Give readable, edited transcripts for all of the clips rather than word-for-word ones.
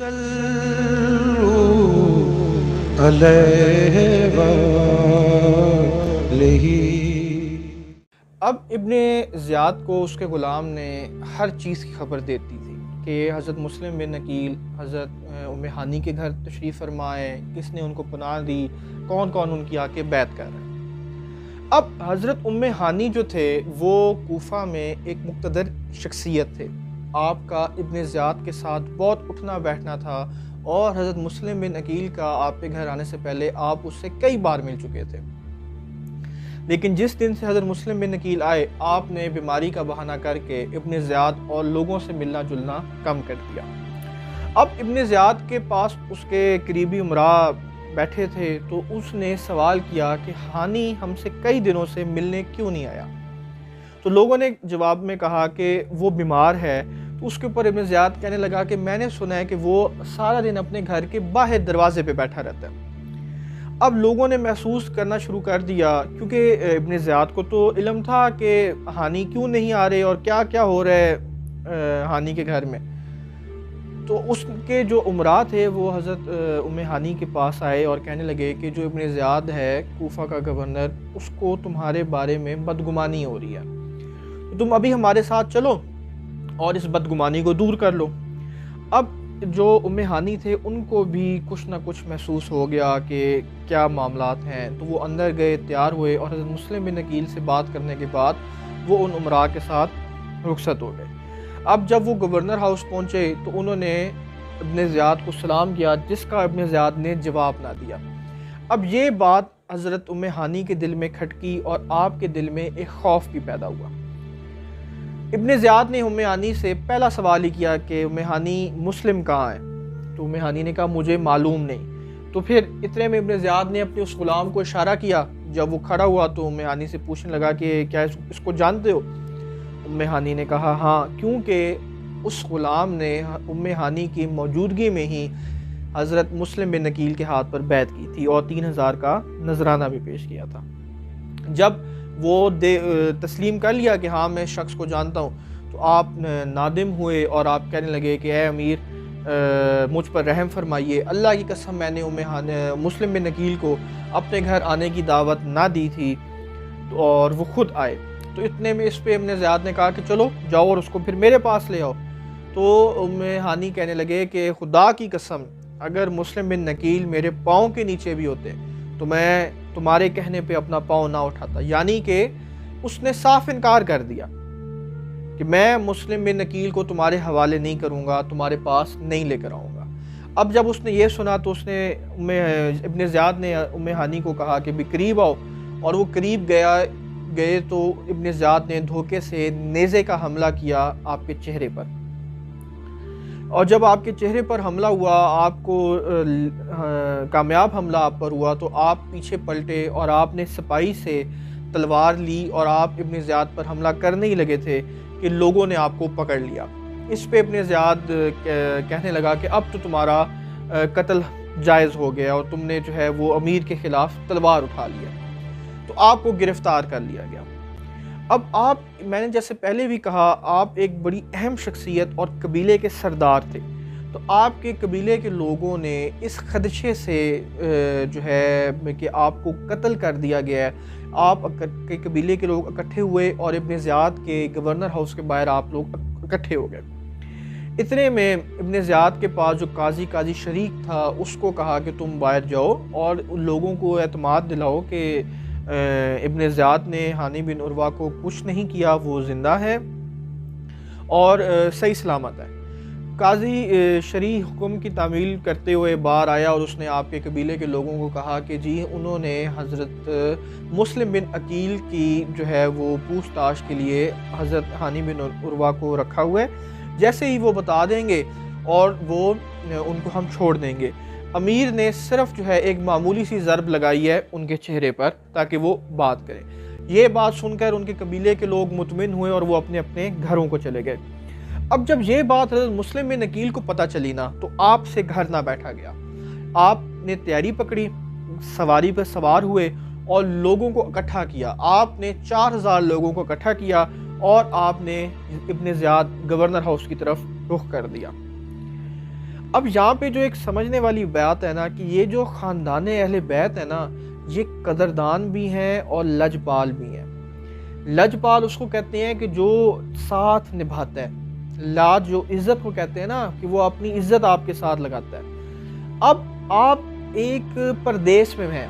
صلو علیہ وآلہ۔ اب ابن زیاد کو اس کے غلام نے ہر چیز کی خبر دیتی تھی کہ حضرت مسلم بن عقیل حضرت ام ہانی کے گھر تشریف فرمائے، کس نے ان کو پناہ دی، کون کون ان کی آ کے بیعت کر رہے ہیں۔ اب حضرت ام ہانی جو تھے وہ کوفہ میں ایک مقتدر شخصیت تھے، آپ کا ابن زیاد کے ساتھ بہت اٹھنا بیٹھنا تھا، اور حضرت مسلم بن عقیل کا آپ کے گھر آنے سے پہلے آپ اس سے کئی بار مل چکے تھے۔ لیکن جس دن سے حضرت مسلم بن عقیل آئے، آپ نے بیماری کا بہانہ کر کے ابن زیاد اور لوگوں سے ملنا جلنا کم کر دیا۔ اب ابن زیاد کے پاس اس کے قریبی امراء بیٹھے تھے، تو اس نے سوال کیا کہ ہانی ہم سے کئی دنوں سے ملنے کیوں نہیں آیا؟ تو لوگوں نے جواب میں کہا کہ وہ بیمار ہے۔ تو اس کے اوپر ابن زیاد کہنے لگا کہ میں نے سنا ہے کہ وہ سارا دن اپنے گھر کے باہر دروازے پہ بیٹھا رہتا ہے۔ اب لوگوں نے محسوس کرنا شروع کر دیا، کیونکہ ابن زیاد کو تو علم تھا کہ ہانی کیوں نہیں آ رہے اور کیا کیا ہو رہا ہے ہانی کے گھر میں۔ تو اس کے جو امراء تھے وہ حضرت ام ہانی کے پاس آئے اور کہنے لگے کہ جو ابن زیاد ہے کوفہ کا گورنر، اس کو تمہارے بارے میں بدگمانی ہو رہی ہے، تو تم ابھی ہمارے ساتھ چلو اور اس بدگمانی کو دور کر لو۔ اب جو ام ہانی تھے ان کو بھی کچھ نہ کچھ محسوس ہو گیا کہ کیا معاملات ہیں، تو وہ اندر گئے، تیار ہوئے، اور حضرت مسلم بن عقیل سے بات کرنے کے بعد وہ ان امراء کے ساتھ رخصت ہو گئے۔ اب جب وہ گورنر ہاؤس پہنچے تو انہوں نے ابن زیاد کو سلام کیا، جس کا ابن زیاد نے جواب نہ دیا۔ اب یہ بات حضرت ام ہانی کے دل میں کھٹکی اور آپ کے دل میں ایک خوف بھی پیدا ہوا۔ ابن زیاد نے ام ہانی سے پہلا سوال ہی کیا کہ ام ہانی مسلم کہاں ہے؟ تو ام ہانی نے کہا مجھے معلوم نہیں۔ تو پھر اتنے میں ابن زیاد نے اپنے اس غلام کو اشارہ کیا، جب وہ کھڑا ہوا تو ام ہانی سے پوچھنے لگا کہ کیا اس کو جانتے ہو؟ ام ہانی نے کہا ہاں، کیونکہ اس غلام نے ام ہانی کی موجودگی میں ہی حضرت مسلم بن عقیل کے ہاتھ پر بیعت کی تھی اور 3000 کا نذرانہ بھی پیش کیا تھا۔ جب وہ تسلیم کر لیا کہ ہاں میں شخص کو جانتا ہوں، تو آپ نادم ہوئے اور آپ کہنے لگے کہ اے امیر مجھ پر رحم فرمائیے، اللہ کی قسم میں نے مسلم بن عقیل کو اپنے گھر آنے کی دعوت نہ دی تھی اور وہ خود آئے۔ تو اتنے میں اس پہ ابن زیاد نے کہا کہ چلو جاؤ اور اس کو پھر میرے پاس لے آؤ۔ تو ام ہانی کہنے لگے کہ خدا کی قسم اگر مسلم بن عقیل میرے پاؤں کے نیچے بھی ہوتے تو میں تمہارے کہنے پہ اپنا پاؤں نہ اٹھاتا، یعنی کہ اس نے صاف انکار کر دیا کہ میں مسلم بن عقیل کو تمہارے حوالے نہیں کروں گا، تمہارے پاس نہیں لے کر آؤں گا۔ اب جب اس نے یہ سنا تو اس نے ابن زیاد نے ام ہانی کو کہا کہ بھی قریب آؤ، اور وہ قریب گئے تو ابن زیاد نے دھوکے سے نیزے کا حملہ کیا آپ کے چہرے پر، اور جب آپ کے چہرے پر حملہ ہوا، آپ کو کامیاب حملہ آپ پر ہوا، تو آپ پیچھے پلٹے اور آپ نے سپاہی سے تلوار لی اور آپ ابن زیاد پر حملہ کرنے ہی لگے تھے کہ لوگوں نے آپ کو پکڑ لیا۔ اس پہ ابن زیاد کہنے لگا کہ اب تو تمہارا قتل جائز ہو گیا اور تم نے جو ہے وہ امیر کے خلاف تلوار اٹھا لیا، تو آپ کو گرفتار کر لیا گیا۔ اب آپ، میں نے جیسے پہلے بھی کہا، آپ ایک بڑی اہم شخصیت اور قبیلے کے سردار تھے، تو آپ کے قبیلے کے لوگوں نے اس خدشے سے جو ہے کہ آپ کو قتل کر دیا گیا ہے، آپ کے قبیلے کے لوگ اکٹھے ہوئے اور ابن زیاد کے گورنر ہاؤس کے باہر آپ لوگ اکٹھے ہو گئے۔ اتنے میں ابن زیاد کے پاس جو قاضی شریک تھا اس کو کہا کہ تم باہر جاؤ اور ان لوگوں کو اعتماد دلاؤ کہ ابن زیاد نے ہانی بن عروہ کو کچھ نہیں کیا، وہ زندہ ہے اور صحیح سلامت ہے۔ قاضی شریح حکم کی تعمیل کرتے ہوئے باہر آیا اور اس نے آپ کے قبیلے کے لوگوں کو کہا کہ جی انہوں نے حضرت مسلم بن عقیل کی جو ہے وہ پوچھ تاچھ کے لیے حضرت ہانی بن عروہ کو رکھا ہوا ہے، جیسے ہی وہ بتا دیں گے اور وہ ان کو ہم چھوڑ دیں گے۔ امیر نے صرف جو ہے ایک معمولی سی ضرب لگائی ہے ان کے چہرے پر تاکہ وہ بات کریں۔ یہ بات سن کر ان کے قبیلے کے لوگ مطمئن ہوئے اور وہ اپنے اپنے گھروں کو چلے گئے۔ اب جب یہ بات حضرت مسلم بن عقیل کو پتہ چلی نا، تو آپ سے گھر نہ بیٹھا گیا۔ آپ نے تیاری پکڑی، سواری پر سوار ہوئے اور لوگوں کو اکٹھا کیا۔ آپ نے 4000 لوگوں کو اکٹھا کیا اور آپ نے ابن زیاد گورنر ہاؤس کی طرف رخ کر دیا۔ اب یہاں پہ جو ایک سمجھنے والی بات ہے نا کہ یہ جو خاندان اہل بیت ہے نا، یہ قدردان بھی ہیں اور لجپال بھی ہیں۔ لجپال اس کو کہتے ہیں کہ جو ساتھ نبھاتا ہے، لاج جو عزت کو کہتے ہیں نا کہ وہ اپنی عزت آپ کے ساتھ لگاتا ہے۔ اب آپ ایک پردیس میں ہیں،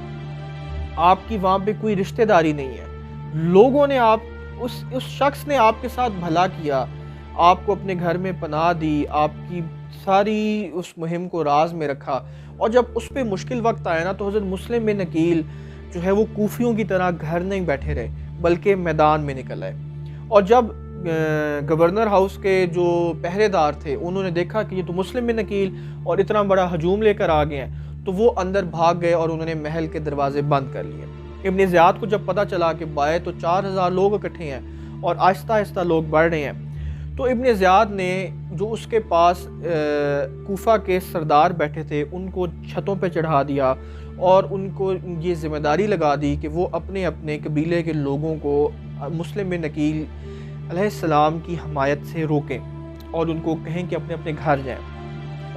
آپ کی وہاں پہ کوئی رشتہ داری نہیں ہے، لوگوں نے اس شخص نے آپ کے ساتھ بھلا کیا، آپ کو اپنے گھر میں پناہ دی، آپ کی ساری اس مہم کو راز میں رکھا، اور جب اس پہ مشکل وقت آیا نا تو حضرت مسلم بن عقیل جو ہے وہ کوفیوں کی طرح گھر نہیں بیٹھے رہے بلکہ میدان میں نکل آئے۔ اور جب گورنر ہاؤس کے جو پہرے دار تھے انہوں نے دیکھا کہ یہ تو مسلم بن عقیل اور اتنا بڑا ہجوم لے کر آ گئے ہیں، تو وہ اندر بھاگ گئے اور انہوں نے محل کے دروازے بند کر لیے۔ ابن زیاد کو جب پتہ چلا کہ بائے تو 4000 لوگ اکٹھے ہیں اور آہستہ آہستہ لوگ بڑھ رہے ہیں، تو ابن زیاد نے جو اس کے پاس کوفہ کے سردار بیٹھے تھے ان کو چھتوں پہ چڑھا دیا اور ان کو یہ ذمہ داری لگا دی کہ وہ اپنے اپنے قبیلے کے لوگوں کو مسلم بن عقیل علیہ السلام کی حمایت سے روکیں اور ان کو کہیں کہ اپنے اپنے گھر جائیں۔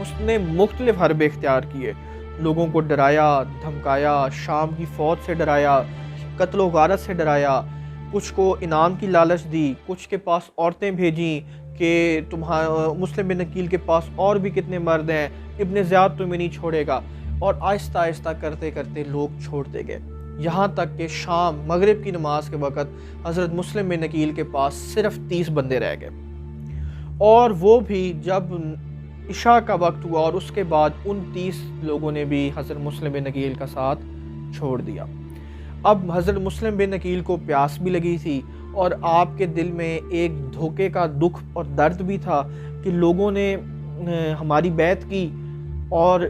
اس نے مختلف حربے اختیار کیے، لوگوں کو ڈرایا، دھمکایا، شام کی فوج سے ڈرایا، قتل و غارت سے ڈرایا، کچھ کو انعام کی لالچ دی، کچھ کے پاس عورتیں بھیجیں کہ مسلم بن عقیل کے پاس اور بھی کتنے مرد ہیں، ابن زیاد تمہیں نہیں چھوڑے گا، اور آہستہ آہستہ کرتے کرتے لوگ چھوڑتے گئے، یہاں تک کہ شام مغرب کی نماز کے وقت حضرت مسلم بن عقیل کے پاس صرف 30 بندے رہ گئے، اور وہ بھی جب عشاء کا وقت ہوا اور اس کے بعد ان 30 لوگوں نے بھی حضرت مسلم بن عقیل کا ساتھ چھوڑ دیا۔ اب حضرت مسلم بن عقیل کو پیاس بھی لگی تھی اور آپ کے دل میں ایک دھوکے کا دکھ اور درد بھی تھا کہ لوگوں نے ہماری بیعت کی اور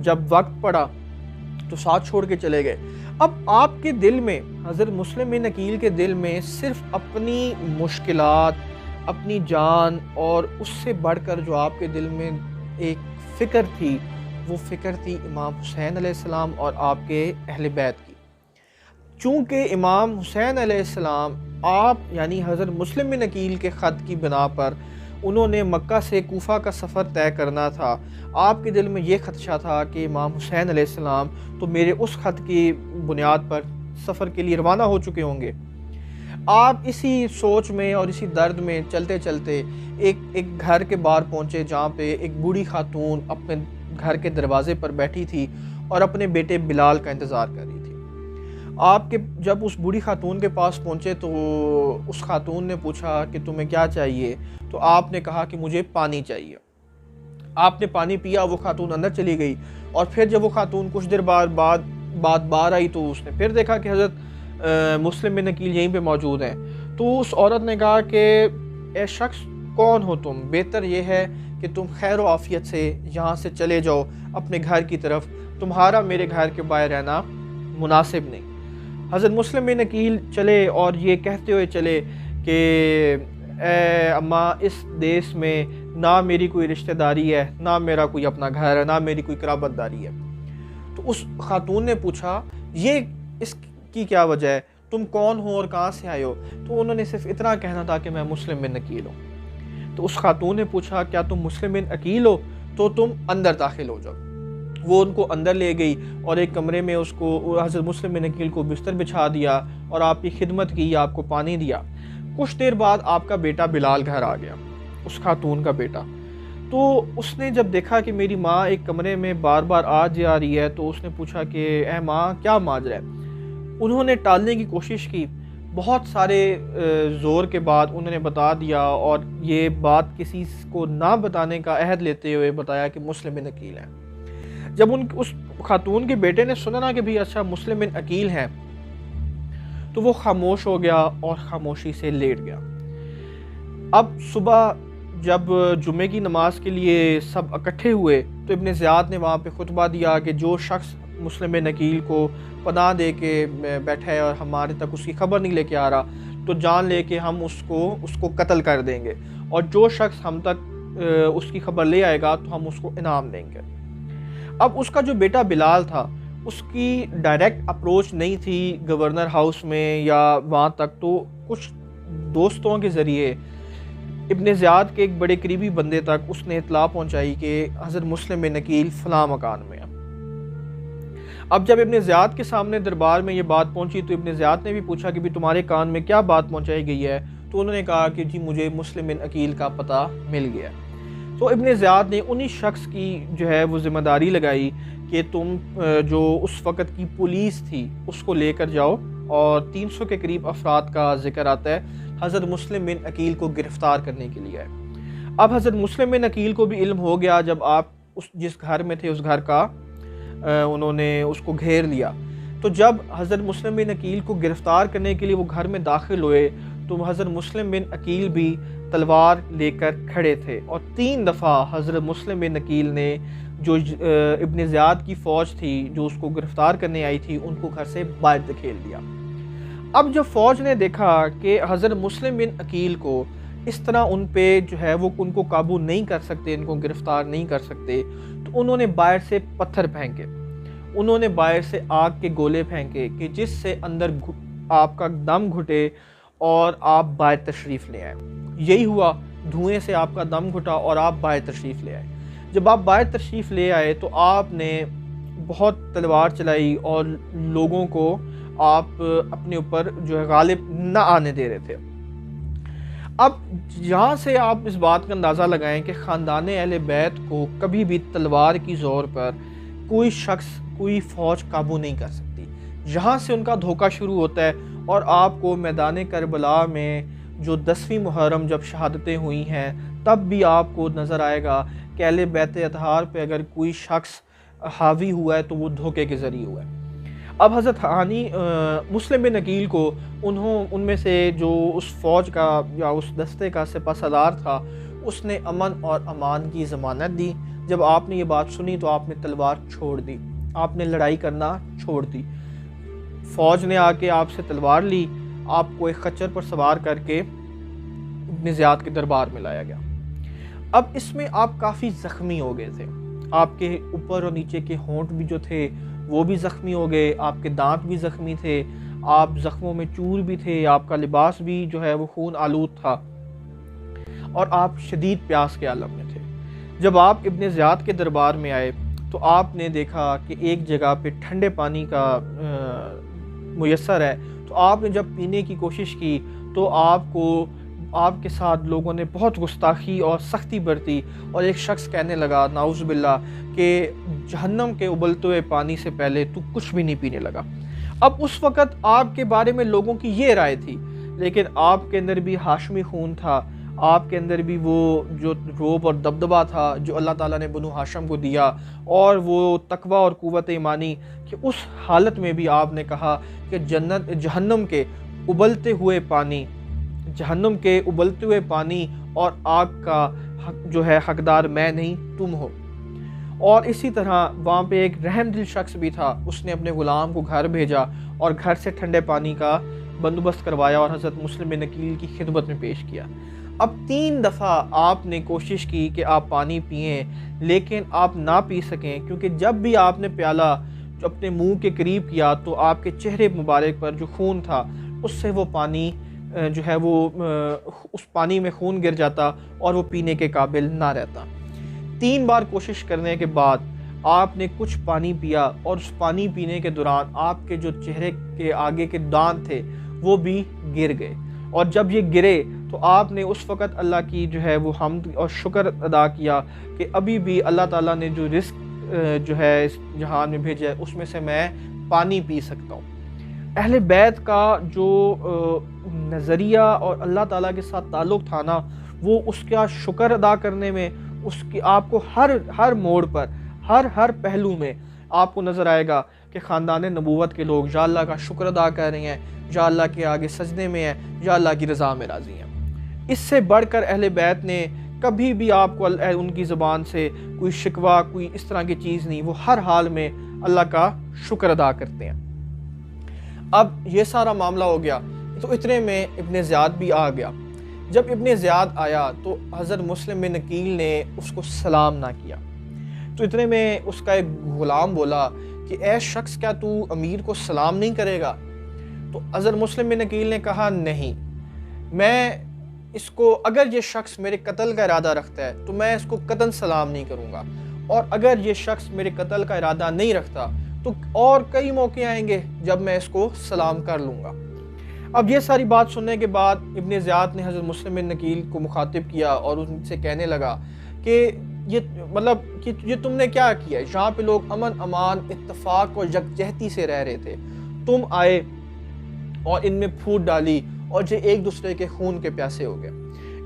جب وقت پڑا تو ساتھ چھوڑ کے چلے گئے۔ اب آپ کے دل میں، حضرت مسلم بن عقیل کے دل میں صرف اپنی مشکلات، اپنی جان، اور اس سے بڑھ کر جو آپ کے دل میں ایک فکر تھی، وہ فکر تھی امام حسین علیہ السلام اور آپ کے اہل بیت کی۔ چونکہ امام حسین علیہ السلام آپ یعنی حضرت مسلم بن عقیل کے خط کی بنا پر انہوں نے مکہ سے کوفہ کا سفر طے کرنا تھا، آپ کے دل میں یہ خدشہ تھا کہ امام حسین علیہ السلام تو میرے اس خط کی بنیاد پر سفر کے لیے روانہ ہو چکے ہوں گے۔ آپ اسی سوچ میں اور اسی درد میں چلتے چلتے ایک گھر کے باہر پہنچے جہاں پہ ایک بوڑھی خاتون اپنے گھر کے دروازے پر بیٹھی تھی اور اپنے بیٹے بلال کا انتظار کر رہی تھی۔ آپ کے جب اس بوڑھی خاتون کے پاس پہنچے تو اس خاتون نے پوچھا کہ تمہیں کیا چاہیے، تو آپ نے کہا کہ مجھے پانی چاہیے۔ آپ نے پانی پیا، وہ خاتون اندر چلی گئی، اور پھر جب وہ خاتون کچھ دیر بعد باہر آئی تو اس نے پھر دیکھا کہ حضرت مسلم بن عقیل یہیں پہ موجود ہیں۔ تو اس عورت نے کہا کہ اے شخص کون ہو تم؟ بہتر یہ ہے کہ تم خیر و عافیت سے یہاں سے چلے جاؤ اپنے گھر کی طرف، تمہارا میرے گھر کے باہر رہنا مناسب نہیں۔ حضرت مسلم بن عقیل چلے اور یہ کہتے ہوئے چلے کہ اے اماں، اس دیس میں نہ میری کوئی رشتہ داری ہے، نہ میرا کوئی اپنا گھر ہے، نہ میری کوئی قرابت داری ہے۔ تو اس خاتون نے پوچھا یہ اس کی کیا وجہ ہے، تم کون ہو اور کہاں سے آئے ہو؟ تو انہوں نے صرف اتنا کہنا تھا کہ میں مسلم بن عقیل ہوں۔ تو اس خاتون نے پوچھا کیا تم مسلم بن عقیل ہو؟ تو تم اندر داخل ہو جاؤ۔ وہ ان کو اندر لے گئی اور ایک کمرے میں اس کو حضرت مسلم بن عقیل کو بستر بچھا دیا اور آپ کی خدمت کی، آپ کو پانی دیا۔ کچھ دیر بعد آپ کا بیٹا بلال گھر آ گیا، اس خاتون کا بیٹا۔ تو اس نے جب دیکھا کہ میری ماں ایک کمرے میں بار بار آ جا رہی ہے تو اس نے پوچھا کہ اے ماں کیا ماجرا ہے؟ انہوں نے ٹالنے کی کوشش کی، بہت سارے زور کے بعد انہوں نے بتا دیا، اور یہ بات کسی کو نہ بتانے کا عہد لیتے ہوئے بتایا کہ مسلم بن عقیل ہیں۔ جب اس خاتون کے بیٹے نے سنا نا کہ بھی اچھا مسلم بن عقیل ہیں، تو وہ خاموش ہو گیا اور خاموشی سے لیٹ گیا۔ اب صبح جب جمعے کی نماز کے لیے سب اکٹھے ہوئے تو ابن زیاد نے وہاں پہ خطبہ دیا کہ جو شخص مسلم بن عقیل کو پناہ دے کے بیٹھا ہے اور ہمارے تک اس کی خبر نہیں لے کے آ رہا، تو جان لے کے ہم اس کو قتل کر دیں گے، اور جو شخص ہم تک اس کی خبر لے آئے گا تو ہم اس کو انعام دیں گے۔ اب اس کا جو بیٹا بلال تھا، اس کی ڈائریکٹ اپروچ نہیں تھی گورنر ہاؤس میں یا وہاں تک، تو کچھ دوستوں کے ذریعے ابن زیاد کے ایک بڑے قریبی بندے تک اس نے اطلاع پہنچائی کہ حضرت مسلم بن عقیل فلاں مکان میں ہے۔ اب جب ابن زیاد کے سامنے دربار میں یہ بات پہنچی تو ابن زیاد نے بھی پوچھا کہ بھی تمہارے کان میں کیا بات پہنچائی گئی ہے؟ تو انہوں نے کہا کہ جی مجھے مسلم بن عقیل کا پتہ مل گیا۔ تو ابن زیاد نے انہی شخص کی جو ہے وہ ذمہ داری لگائی کہ تم جو اس وقت کی پولیس تھی اس کو لے کر جاؤ، اور 300 کے قریب افراد کا ذکر آتا ہے حضرت مسلم بن عقیل کو گرفتار کرنے کے لیے۔ اب حضرت مسلم بن عقیل کو بھی علم ہو گیا، جب آپ جس گھر میں تھے اس گھر کا انہوں نے اس کو گھیر لیا۔ تو جب حضرت مسلم بن عقیل کو گرفتار کرنے کے لیے وہ گھر میں داخل ہوئے تو حضرت مسلم بن عقیل بھی تلوار لے کر کھڑے تھے، اور 3 دفعہ حضرت مسلم بن عقیل نے جو ابن زیاد کی فوج تھی جو اس کو گرفتار کرنے آئی تھی ان کو گھر سے باہر دھکیل دیا۔ اب جب فوج نے دیکھا کہ حضرت مسلم بن عقیل کو اس طرح ان پہ جو ہے وہ ان کو قابو نہیں کر سکتے، ان کو گرفتار نہیں کر سکتے، تو انہوں نے باہر سے پتھر پھینکے، انہوں نے باہر سے آگ کے گولے پھینکے کہ جس سے اندر آپ کا دم گھٹے اور آپ باہر تشریف لے آئے۔ یہی ہوا، دھوئیں سے آپ کا دم گھٹا اور آپ باہر تشریف لے آئے۔ جب آپ باہر تشریف لے آئے تو آپ نے بہت تلوار چلائی اور لوگوں کو آپ اپنے اوپر جو ہے غالب نہ آنے دے رہے تھے۔ اب یہاں سے آپ اس بات کا اندازہ لگائیں کہ خاندان اہل بیت کو کبھی بھی تلوار کی زور پر کوئی شخص، کوئی فوج قابو نہیں کر سکتی۔ یہاں سے ان کا دھوکہ شروع ہوتا ہے، اور آپ کو میدان کربلا میں جو 10ویں محرم جب شہادتیں ہوئی ہیں تب بھی آپ کو نظر آئے گا کہ اہل بیت اطہار پہ اگر کوئی شخص حاوی ہوا ہے تو وہ دھوکے کے ذریعے ہوا ہے۔ اب حضرت مسلم بن عقیل کو ان میں سے جو اس فوج کا یا اس دستے کا سپہ سالار تھا اس نے امن اور امان کی ضمانت دی۔ جب آپ نے یہ بات سنی تو آپ نے تلوار چھوڑ دی، آپ نے لڑائی کرنا چھوڑ دی۔ فوج نے آ کے آپ سے تلوار لی، آپ کو ایک خچر پر سوار کر کے ابن زیاد کے دربار میں لایا گیا۔ اب اس میں آپ کافی زخمی ہو گئے تھے، آپ کے اوپر اور نیچے کے ہونٹ بھی جو تھے وہ بھی زخمی ہو گئے، آپ کے دانت بھی زخمی تھے، آپ زخموں میں چور بھی تھے، آپ کا لباس بھی جو ہے وہ خون آلود تھا، اور آپ شدید پیاس کے عالم میں تھے۔ جب آپ ابن زیاد کے دربار میں آئے تو آپ نے دیکھا کہ ایک جگہ پہ ٹھنڈے پانی کا میسر ہے، تو آپ نے جب پینے کی کوشش کی تو آپ کے ساتھ لوگوں نے بہت گستاخی اور سختی برتی، اور ایک شخص کہنے لگا نعوذ باللہ کہ جہنم کے ابلتے ہوئے پانی سے پہلے تو کچھ بھی نہیں پینے لگا۔ اب اس وقت آپ کے بارے میں لوگوں کی یہ رائے تھی، لیکن آپ کے اندر بھی ہاشمی خون تھا، آپ کے اندر بھی وہ جو روب اور دبدبہ تھا جو اللہ تعالیٰ نے بنو ہاشم کو دیا، اور وہ تقوی اور قوت ایمانی کہ اس حالت میں بھی آپ نے کہا کہ جہنم کے ابلتے ہوئے پانی اور آگ کا جو ہے حقدار میں نہیں تم ہو۔ اور اسی طرح وہاں پہ ایک رحم دل شخص بھی تھا، اس نے اپنے غلام کو گھر بھیجا اور گھر سے ٹھنڈے پانی کا بندوبست کروایا اور حضرت مسلم بن عقیل کی خدمت میں پیش کیا۔ اب 3 دفعہ آپ نے کوشش کی کہ آپ پانی پئیں، لیکن آپ نہ پی سکیں، کیونکہ جب بھی آپ نے پیالہ جو اپنے منہ کے قریب کیا تو آپ کے چہرے مبارک پر جو خون تھا اس سے وہ پانی جو ہے وہ اس پانی میں خون گر جاتا اور وہ پینے کے قابل نہ رہتا۔ 3 بار کوشش کرنے کے بعد آپ نے کچھ پانی پیا، اور اس پانی پینے کے دوران آپ کے جو چہرے کے آگے کے دانت تھے وہ بھی گر گئے، اور جب یہ گرے تو آپ نے اس وقت اللہ کی جو ہے وہ حمد اور شکر ادا کیا کہ ابھی بھی اللہ تعالیٰ نے جو رزق جو ہے اس جہان میں بھیجا ہے اس میں سے میں پانی پی سکتا ہوں۔ اہل بیت کا جو نظریہ اور اللہ تعالیٰ کے ساتھ تعلق تھا نا، وہ اس کا شکر ادا کرنے میں، اس کی آپ کو ہر موڑ پر ہر پہلو میں آپ کو نظر آئے گا کہ خاندان نبوت کے لوگ یا اللہ کا شکر ادا کر رہے ہیں، یا اللہ کے آگے سجدے میں ہیں، یا اللہ کی رضا میں راضی ہیں۔ اس سے بڑھ کر اہل بیت نے کبھی بھی آپ کو ان کی زبان سے کوئی شکوہ، کوئی اس طرح کی چیز نہیں، وہ ہر حال میں اللہ کا شکر ادا کرتے ہیں۔ اب یہ سارا معاملہ ہو گیا تو اتنے میں ابن زیاد بھی آ گیا۔ جب ابن زیاد آیا تو حضرت مسلم بن عقیل نے اس کو سلام نہ کیا، تو اتنے میں اس کا ایک غلام بولا کہ اے شخص، کیا تو امیر کو سلام نہیں کرے گا؟ تو حضرت مسلم بن عقیل نے کہا نہیں، میں اس کو اگر یہ شخص میرے قتل کا ارادہ رکھتا ہے تو میں اس کو قطعاً سلام نہیں کروں گا، اور اگر یہ شخص میرے قتل کا ارادہ نہیں رکھتا تو اور کئی موقع آئیں گے جب میں اس کو سلام کر لوں گا۔ اب یہ ساری بات سننے کے بعد ابن زیاد نے حضرت مسلم بن نکیل کو مخاطب کیا اور ان سے کہنے لگا کہ یہ تم نے کیا کیا ہے؟ جہاں پہ لوگ امن امان اتفاق اور یکجہتی سے رہ رہے تھے، تم آئے اور ان میں پھوٹ ڈالی اور جو ایک دوسرے کے خون کے پیاسے ہو گئے۔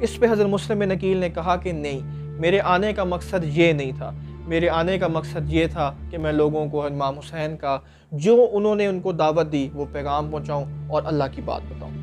اس پہ حضرت مسلم بن نکیل نے کہا کہ نہیں، میرے آنے کا مقصد یہ نہیں تھا، میرے آنے کا مقصد یہ تھا کہ میں لوگوں کو امام حسین کا جو انہوں نے ان کو دعوت دی وہ پیغام پہنچاؤں اور اللہ کی بات بتاؤں۔